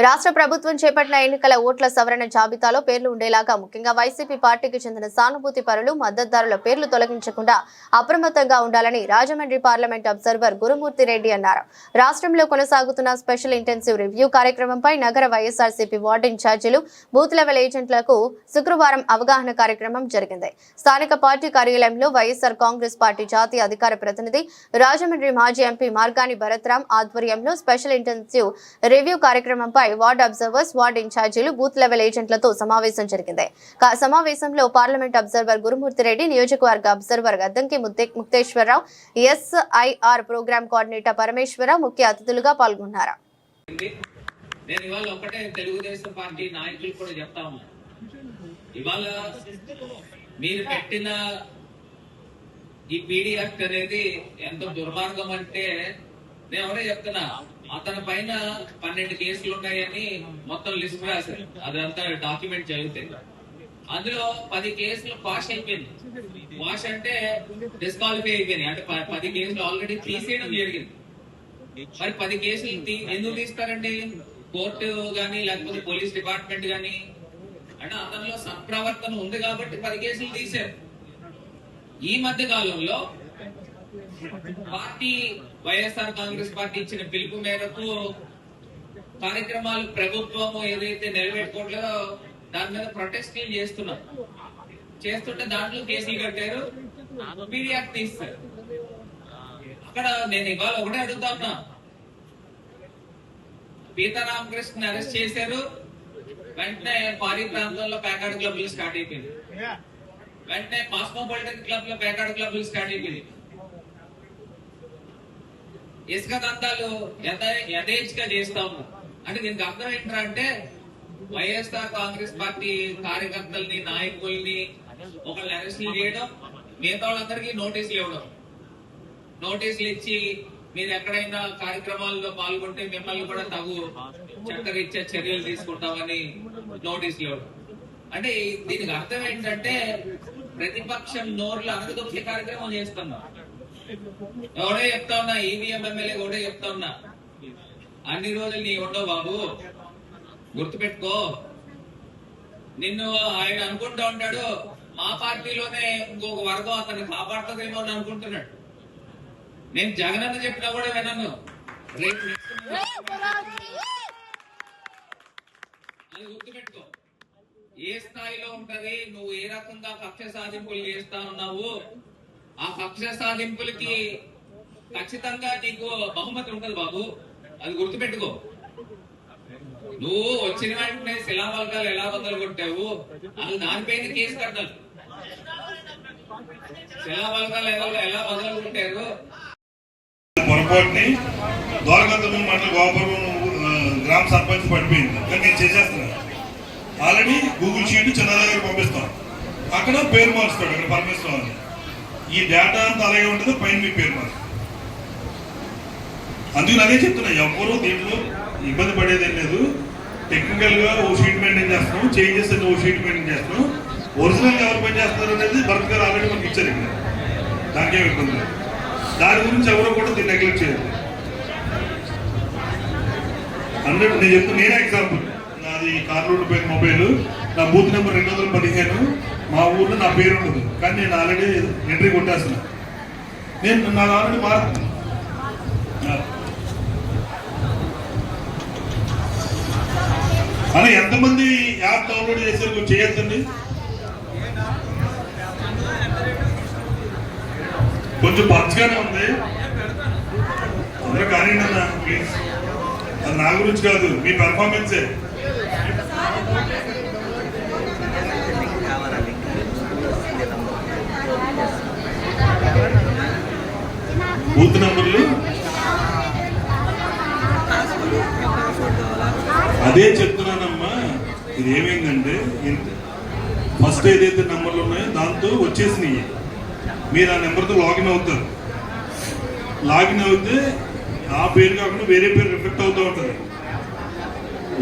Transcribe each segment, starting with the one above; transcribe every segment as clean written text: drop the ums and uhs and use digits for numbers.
రాష్ట్ర ప్రభుత్వం చేపట్టిన ఎన్నికల ఓట్ల సవరణ జాబితాలో పేర్లు ఉండేలాగా ముఖ్యంగా వైసీపీ పార్టీకి చెందిన సానుభూతి పరులు మద్దతుదారుల పేర్లు తొలగించకుండా అప్రమత్తంగా ఉండాలని రాజమండ్రి పార్లమెంట్ అబ్జర్వర్ గురుమూర్తి రెడ్డి అన్నారు. రాష్ట్రంలో కొనసాగుతున్న స్పెషల్ ఇంటెన్సివ్ రివ్యూ కార్యక్రమంపై నగర వైఎస్ఆర్సీపీ వార్డు ఇన్ఛార్జీలు బూత్ లెవెల్ ఏజెంట్లకు శుక్రవారం అవగాహన కార్యక్రమం జరిగింది. స్థానిక పార్టీ కార్యాలయంలో వైఎస్ఆర్ కాంగ్రెస్ పార్టీ జాతీయ అధికార ప్రతినిధి రాజమండ్రి మాజీ ఎంపీ మార్గాని భరత్రామ్ ఆధ్వర్యంలో స్పెషల్ ఇంటెన్సివ్ రివ్యూ కార్యక్రమంపై వార్డ్ అబ్జర్వర్స్, వార్డ్ ఇన్ఛార్జీలు, బూత్ లెవెల్ ఏజెంట్లతో సమావేశం జరిగింది. సమావేశంలో పార్లమెంట్ అబ్జర్వర్ గురుమూర్తి రెడ్డి, నియోజకవర్గ observer Gaddanki Mukteswararao, SIR program coordinator Parameswararao ముఖ్య అతిథులుగా పాల్గొన్నారు. నేను ఇవాళ ఒకటే తెలుగుదేశం పార్టీ నాయకులు కూడా చెప్తా ఉన్నా, ఇవాళ మీరు పెట్టిన ఈ పీడీఎఫ్ అనేది ఎంత దుర్మార్గం అంటే నేను ఒకటే చెప్తున్నా, అతని పైన 12 కేసులు ఉన్నాయని మొత్తం లిస్ట్ రాశారు. అదంతా డాక్యుమెంట్ చదివితే అందులో 10 కేసులు పాస్ అయిపోయింది. పాస్ అంటే డిస్క్వాలిఫై అయిపోయినాయి, అంటే 10 కేసులు ఆల్రెడీ తీసేయడం జరిగింది. మరి 10 కేసులు ఎందుకు తీస్తారండి? కోర్టు గాని లేకపోతే పోలీస్ డిపార్ట్మెంట్ గాని, అంటే అతనిలో సత్ప్రవర్తన ఉంది కాబట్టి 10 కేసులు తీశారు. ఈ మధ్య కాలంలో పార్టీ వైఎస్ఆర్ కాంగ్రెస్ పార్టీ ఇచ్చిన పిలుపు మేరకు కార్యక్రమాలు ప్రభుత్వం ఏదైతే నెరవేర్చుకోవట్లేదో దాని మీద ప్రొటెస్ట్లు చేస్తుంటే దాంట్లో కేసులు కట్టారు, పీడీఎఫ్ తీస్తారు. అక్కడ నేను ఇవాళ ఒకటే అడుగుతా ఉన్నా, పీతారామకృష్ణ అరెస్ట్ చేశారు, వెంటనే పారీ ప్రాంతంలో ప్యాకార్డ్ క్లబ్లు స్టార్ట్ అయిపోయింది. వెంటనే కాస్మోపాలిటన్ క్లబ్ లో ప్యాకార్డ్ క్లబ్లు స్టార్ట్ అయిపోయింది. ఇసుక దంతాలు యథేచ్ఛగా చేస్తా ఉన్నారు. అంటే దీనికి అర్థం ఏంటంటే వైఎస్ఆర్ కాంగ్రెస్ పార్టీ కార్యకర్తల్ని, నాయకుల్ని ఒకళ్ళు అరెస్టులు చేయడం, మిగతా వాళ్ళందరికీ నోటీసులు ఇవ్వడం. నోటీసులు ఇచ్చి మీరు ఎక్కడైనా కార్యక్రమాల్లో పాల్గొంటే మిమ్మల్ని కూడా తగు చట్టరీత్యా చర్యలు తీసుకుంటామని నోటీసులు ఇవ్వడం. అంటే దీనికి అర్థం ఏంటంటే ప్రతిపక్షం నోర్లు అనగదొక్కే కార్యక్రమం చేస్తున్నాం. ఎవడే చెప్తా ఉన్నా, ఈవీఎం ఎమ్మెల్యే కూడా చెప్తా ఉన్నా, అన్ని రోజులు నీ ఉండవు బాబు, గుర్తుపెట్టుకో. నిన్ను ఆయన అనుకుంటా ఉంటాడు మా పార్టీలోనే ఇంకొక వర్గం అతన్ని కాపాడుతుందేమో అని అనుకుంటున్నాడు. నేను జగనన్న చెప్పినా కూడా వినను. రేపు అది గుర్తుపెట్టుకో. ఏ స్థాయిలో ఉంటది, నువ్వు ఏ రకంగా కక్ష సాధింపులు చేస్తా ఉన్నావు, ఆ కక్ష సాధింపులకి ఖచ్చితంగా నీకు బహుమతి ఉంటది బాబు, అది గుర్తుపెట్టుకో. నువ్వు వచ్చిన వెంటనే శిలాఫలకాలు ఎలా బదులు కొట్టావు, అసలు దానిపైన కేసు కట్టాలి. శిలాఫలకాలు ఎలా బదులు కొట్టారు? పొరపాటుని దోరగంతము మండల గోపురం గ్రామ సర్పంచ్ పడిపోయింది, కానీ నేను చేసేస్తున్నాను. ఆల్రెడీ గూగుల్ షీట్ చిన్నదగ్గర పంపిస్తాను, అక్కడ పేరు మారుస్తాడు, అక్కడ పరమేశ్వరం అని. ఈ డేటా అంతా అలాగే ఉంటుంది, పైన మీ పేరు మారు. అందుకని అదే చెప్తున్నా, ఎవరు దీంట్లో ఇబ్బంది పడేది ఏం లేదు. టెక్నికల్ గా ఓ షీట్ మెయింటైన్ చేస్తున్నాం, చేంజెస్ అని ఓ షీట్ మెయింటైన్ చేస్తున్నాం. ఒరిజినల్ ఎవరు పని చేస్తున్నారు అనేది భరత్ గారు ఆల్రెడీ మనకి ఇచ్చారు ఇక్కడ, దానికేం ఇబ్బంది లేదు. దాని గురించి ఎవరో కూడా దీన్ని నెగ్లెక్ట్ చేయదు. అన్నట్టు నేను చెప్తాను, నేనే ఎగ్జాంపుల్. నాది కార్లోడ్ పేరు మొబైల్, నా బూత్ నెంబర్ 215. మా ఊర్లో నా పేరు ఉండదు, కానీ నేను ఆల్రెడీ ఎంట్రీ కొట్టేస్తున్నా. నేను నా ఆల్రెడీ మారుతున్నాను. అలా ఎంతమంది యాప్ డౌన్లోడ్ చేశారు కొంచెం చేయొద్దండి. కొంచెం పచ్చగానే ఉంది, అందరూ కానీ అన్న ప్లీజ్. అది నా గురించి కాదు, మీ పెర్ఫార్మెన్సే. బూత్ నంబర్లు అదే చెప్తున్నానమ్మా. ఇది ఏమైందంటే ఫస్ట్ ఏదైతే నెంబర్లు ఉన్నాయో దాంతో వచ్చేసినాయి. మీరు ఆ నెంబర్తో లాగిన్ అవుతారు. లాగిన్ అవుతే ఆ పేరు కాకుండా వేరే పేరు రిఫ్లెక్ట్ అవుతూ ఉంటుంది.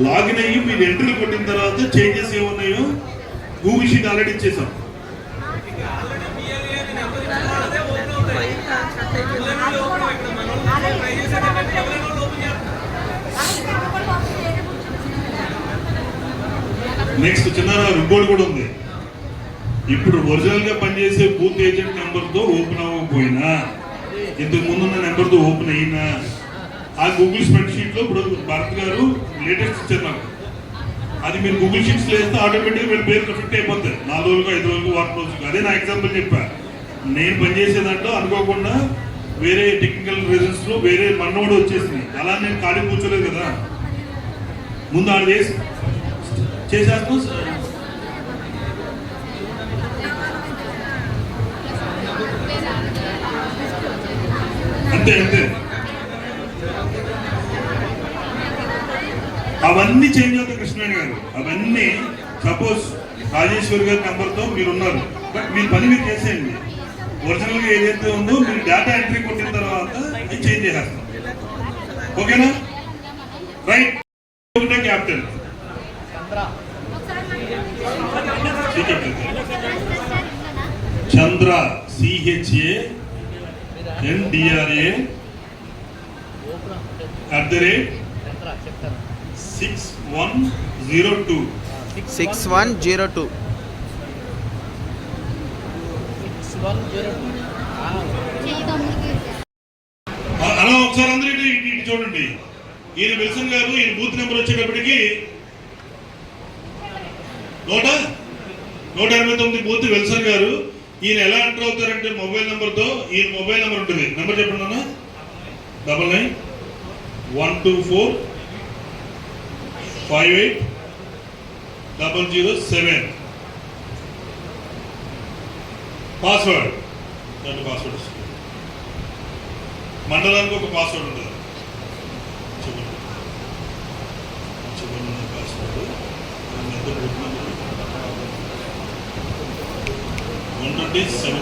లాగిన్ అయ్యి మీరు ఎంట్రీలు కొట్టిన తర్వాత చేంజెస్ ఏమున్నాయో గూగుల్ షీట్ ఆల్రెడీ ఇచ్చేసాం. నెక్స్ట్ చిన్నారావు ఇంకోటి కూడా ఉంది. ఇప్పుడు ఒరిజినల్ గా పనిచేసే బూత్ ఏజెంట్ నెంబర్ తో ఓపెన్ అవ్వకపోయినా, ఇంతకు ముందున్న నెంబర్ తో ఓపెన్ అయినా, ఆ గూగుల్ స్ప్రెడ్ షీట్ లో ఇప్పుడు భారత్ గారు లేటెస్ట్ ఇచ్చారు నాకు, అది మీరు గూగుల్ షీట్స్ లో వేస్తే ఆటోమేటిక్గా వీళ్ళ పేరు రిఫ్లెక్ట్ అయిపోతాయి 4 రోజులకు 5 రోజులకు వారం రోజులకు. అదే నా ఎగ్జాంపుల్ చెప్పా. నేను పనిచేసే దాంట్లో అనుకోకుండా వేరే టెక్నికల్ రీజన్స్ లో వేరే మన్నోడు వచ్చేసింది. అలా నేను ఖాళీ కూర్చోలేదు కదా, ముందు ఆడ చేసేస్తాం. అంతే అంతే, అవన్నీ చేంజ్ అవుతాయి కృష్ణారాయణ గారు. అవన్నీ సపోజ్ రాజేశ్వరి గారి నెంబర్తో మీరు ఉన్నారు, బట్ మీ పని మీరు చేసేయండి. ఒరిజినల్గా ఏదైతే ఉందో మీరు డేటా ఎంట్రీ కొట్టిన తర్వాత అది చేంజ్ చేసేస్తాం. ఓకేనా? రైట్. ఒకటే క్యాపిటల్ చంద్ర CHANDRA @6102 6102. అలా ఒకసారి అందరూ ఇటు చూడండి. ఈయన విల్సన్ గారు, ఈయన బూత్ నెంబర్ వచ్చేటప్పటికి 189 బూత్ విల్సన్ గారు. ఈయన ఎలా ఎంటర్ అవుతారంటే మొబైల్ నెంబర్ తో, ఈయన మొబైల్ నెంబర్ ఉంటుంది. నెంబర్ చెప్పండి అన్న. 9912458007. పాస్వర్డ్ పాస్వర్డ్ మండలానికి ఒక పాస్వర్డ్ ఉంటుంది. పాస్వర్డ్ 127.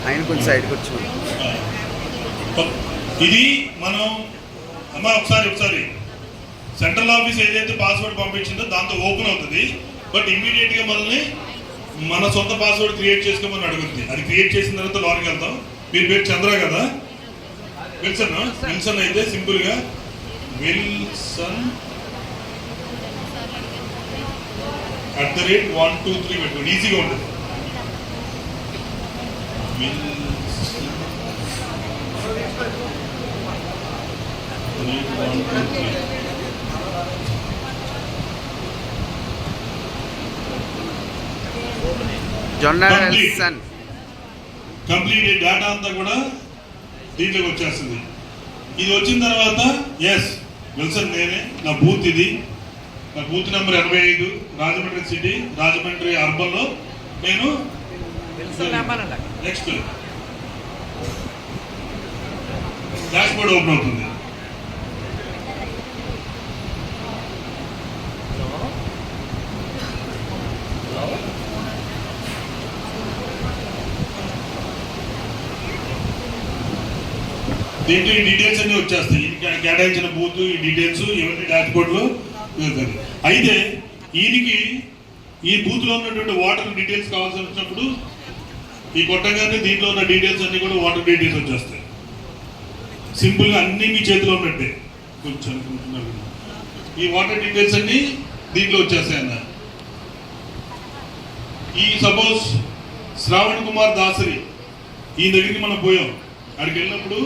ఆయన కొంచెం సైడ్ కూర్చో. ఇది మనం అమ్మా ఒకసారి సెంట్రల్ ఆఫీస్ ఏదైతే పాస్వర్డ్ పంపించిందో దాంతో ఓపెన్ అవుతుంది. బట్ ఇమ్మీడియట్ గా మనల్ని మన సొంత పాస్వర్డ్ క్రియేట్ చేసుకోమని అడుగుతుంది. అది క్రియేట్ చేసిన తర్వాత లోనికి వెళ్తాం. మీరు పేరు చంద్ర కదా, విల్సన్ అయితే సింపుల్ గా విల్సన్ @123 పెట్టుకోండి. ఈజీగా ఉంటుంది. కంప్లీట్ డేటా అంతా కూడా దీంట్లోకి వచ్చేస్తుంది. ఇది వచ్చిన తర్వాత ఎస్ విల్సన్ నేనే, నా బూత్ ఇది, నా booth number 85 Rajahmundry city, Rajahmundry urban లో నేను. నెక్స్ట్ డాష్ బోర్డ్ ఓపెన్ అవుతుంది. దీంట్లో ఈ డీటెయిల్స్ అన్ని వచ్చేస్తాయి. కేటాయించిన బూత్, ఈ డీటెయిల్స్ ఇవన్నీ డాష్ బోర్డ్ లో వెళ్తాయి. అయితే ఈయనకి ఈ బూత్ లో ఉన్నటువంటి వాటర్ డీటెయిల్స్ కావాల్సి వచ్చినప్పుడు ఈ కొట్టగానే దీంట్లో ఉన్న డీటెయిల్స్ అన్ని కూడా వాటర్ డీటెయిల్స్ వచ్చేస్తాయి. సింపుల్ గా అన్ని మీ చేతిలో ఉన్నట్టే. కొంచెం ఈ వాటర్ డీటెయిల్స్ అన్ని దీంట్లో వచ్చేస్తాయి అన్న. ఈ సపోజ్ శ్రావణ్ కుమార్ దాసరి, ఈ దగ్గరికి మనం పోయాం. అక్కడికి వెళ్ళినప్పుడు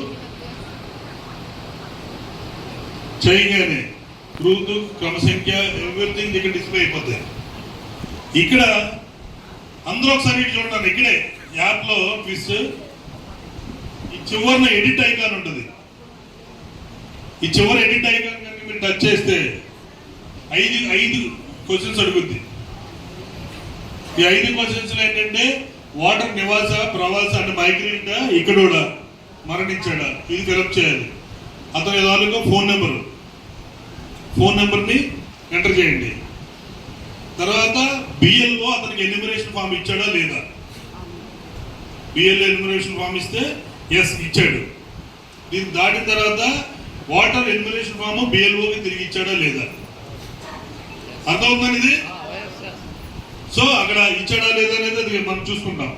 చేయగానే ట్రూత్, క్రమసంఖ్య, ఎవ్రీథింగ్ ఇక్కడ డిస్ప్లే అయిపోతాయి. ఇక్కడ అందరూ ఒకసారి చూడండి. ఇక్కడే యాప్ లో క్విజ్ ఈ చివరిన ఎడిట్ ఐకాన్ ఉంటుంది. ఈ చివరి ఎడిట్ ఐకాన్ కనుక మీరు టచ్ చేస్తే 5 క్వశ్చన్స్ అడుగుద్ది. ఈ 5 క్వశ్చన్స్ ఏంటంటే వాటర్ నివాస ప్రవాస అంటే మైగ్రెంట్ ఇక్కడ కూడా మరణించాడా ఇది ఫిలప్ చేయాలి. అతని తాలూకా ఫోన్ నెంబర్ని ఎంటర్ చేయండి. తర్వాత బిఎల్ఓ అతనికి ఎన్యూమరేషన్ ఫామ్ ఇచ్చాడా లేదా. బిఎల్ఓ ఎన్యూమరేషన్ ఫామ్ ఇస్తే ఎస్ ఇచ్చాడు. దీన్ని దాటిన తర్వాత వాటర్ ఎన్యూమరేషన్ ఫామ్ బిఎల్ఓకి తిరిగి ఇచ్చాడా లేదా. అర్థమవుతుంది ఇది. సో అక్కడ ఇచ్చాడా లేదా అనేది అది మనం చూసుకుంటాం.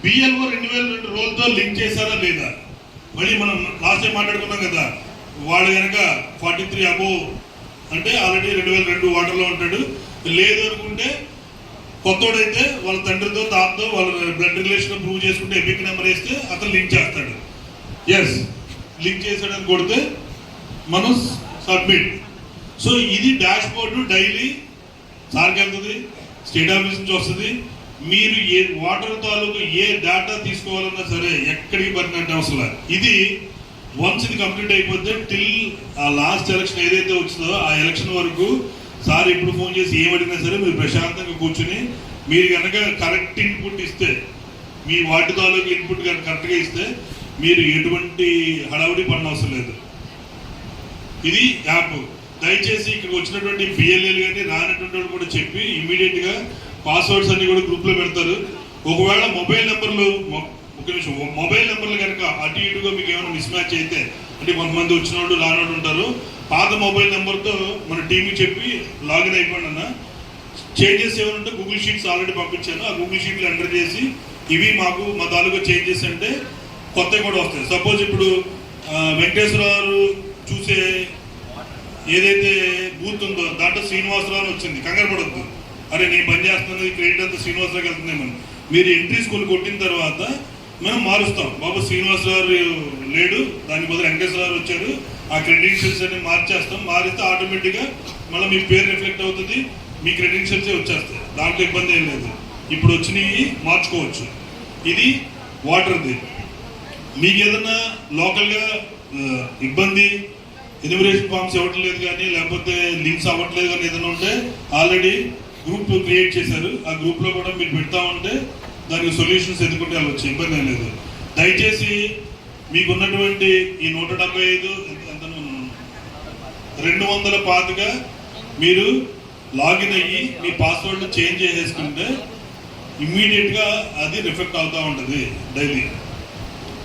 బిఎల్ఓ 2002 రోల్తో లింక్ చేశారా లేదా. మళ్ళీ మనం లాస్ట్ టైం మాట్లాడుకున్నాం కదా, వాడు కనుక 43 అబోవ్ అంటే ఆల్రెడీ 2002 వాటర్లో ఉంటాడు. లేదు అనుకుంటే కొత్తోడైతే వాళ్ళ తండ్రితో తాతతో వాళ్ళ బ్లడ్ రిలేషన్ ప్రూవ్ చేసుకుంటే ఎపిక్ నెంబర్ వేస్తే అతను లింక్ చేస్తాడు. ఎస్ లింక్ చేశాడని కొడితే మనం సబ్మిట్. సో ఇది డాష్ బోర్డు డైలీ సార్కి వెళ్తుంది, స్టేట్ ఆఫీస్ నుంచి వస్తుంది. మీరు ఏ వాటర్ తాలూకు ఏ డేటా తీసుకోవాలన్నా సరే ఎక్కడికి పరిణామం అవసరం. ఇది వన్స్ ఇది కంప్లీట్ అయిపోతే టిల్ ఆ లాస్ట్ ఎలక్షన్ ఏదైతే వచ్చిందో ఆ ఎలక్షన్ వరకు సార్ ఇప్పుడు ఫోన్ చేసి ఏమడిగినా సరే మీరు ప్రశాంతంగా కూర్చుని మీరు కనుక కరెక్ట్ ఇన్పుట్ ఇస్తే, మీ వాటి తాలూకు ఇన్పుట్ కనుక కరెక్ట్గా ఇస్తే మీరు ఎటువంటి హడావుడి పడిన అవసరం లేదు. ఇది యాప్. దయచేసి ఇక్కడికి వచ్చినటువంటి బిఎల్ఏలు కానీ రానటువంటి వాళ్ళు కూడా చెప్పి ఇమీడియట్గా పాస్వర్డ్స్ అన్ని కూడా గ్రూప్లో పెడతారు. ఒకవేళ మొబైల్ నెంబర్లు కనుక అటు ఇటుగా మీకు ఏమైనా మిస్ మ్యాచ్ అయితే, అంటే కొంతమంది వచ్చిన వాళ్ళు రానోళ్ళు ఉంటారు, పాత మొబైల్ నెంబర్తో మన టీంకి చెప్పి లాగిన్ అయిపోండి అన్న. చేంజెస్ ఏమైనా ఉంటే గూగుల్ షీట్స్ ఆల్రెడీ పంపించాను, ఆ గూగుల్ షీట్లు ఎంటర్ చేసి ఇవి మాకు మా తాలూకా చేంజెస్ అంటే కొత్తవి కూడా వస్తాయి. సపోజ్ ఇప్పుడు వెంకటేశ్వరరావు చూసే ఏదైతే బూత్ ఉందో దాంట్లో శ్రీనివాసరావు వచ్చింది, కంగారు పడద్దు. అరే నేను పని చేస్తున్నది క్రెడిట్ అంతా శ్రీనివాసరావుకి వెళ్తుందేమని. మీరు ఎంట్రీస్ కొన్ని కొట్టిన తర్వాత మనం మారుస్తాం. బాబు శ్రీనివాసరావు లేడు, దాని బదులు వెంకటేశ్వరరావు వచ్చారు, ఆ క్రెడెన్షియల్స్ అన్ని మార్చేస్తాం. మారిస్తే ఆటోమేటిక్గా మళ్ళీ మీ పేరు రిఫ్లెక్ట్ అవుతుంది, మీ క్రెడెన్షియల్సే వచ్చేస్తాయి. దాంట్లో ఇబ్బంది ఏం లేదు. ఇప్పుడు వచ్చినవి మార్చుకోవచ్చు. ఇది వాటర్ది. మీకు ఏదన్నా లోకల్గా ఇబ్బంది, ఎన్యూమరేషన్ ఫామ్స్ ఇవ్వట్లేదు కానీ లేకపోతే లింక్స్ అవ్వట్లేదు కానీ ఏదైనా ఉంటే ఆల్రెడీ గ్రూప్ క్రియేట్ చేశారు. ఆ గ్రూప్లో కూడా మీరు పెడతా ఉంటే దానికి సొల్యూషన్స్ ఎదుర్కొంటే వెళ్ళవచ్చు, ఇబ్బంది ఏం లేదు. దయచేసి మీకు ఉన్నటువంటి ఈ 175 200 పాతగా మీరు లాగిన్ అయ్యి మీ పాస్వర్డ్ చేంజ్ చేసేసుకుంటే ఇమ్మీడియట్గా అది రిఫెక్ట్ అవుతూ ఉంటుంది డైలీ.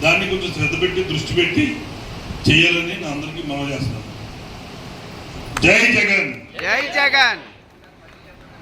దాన్ని కొంచెం శ్రద్ధ పెట్టి దృష్టి పెట్టి చేయాలని నా అందరికీ మనవి చేస్తున్నాను. జై జగన్. జై జగన్.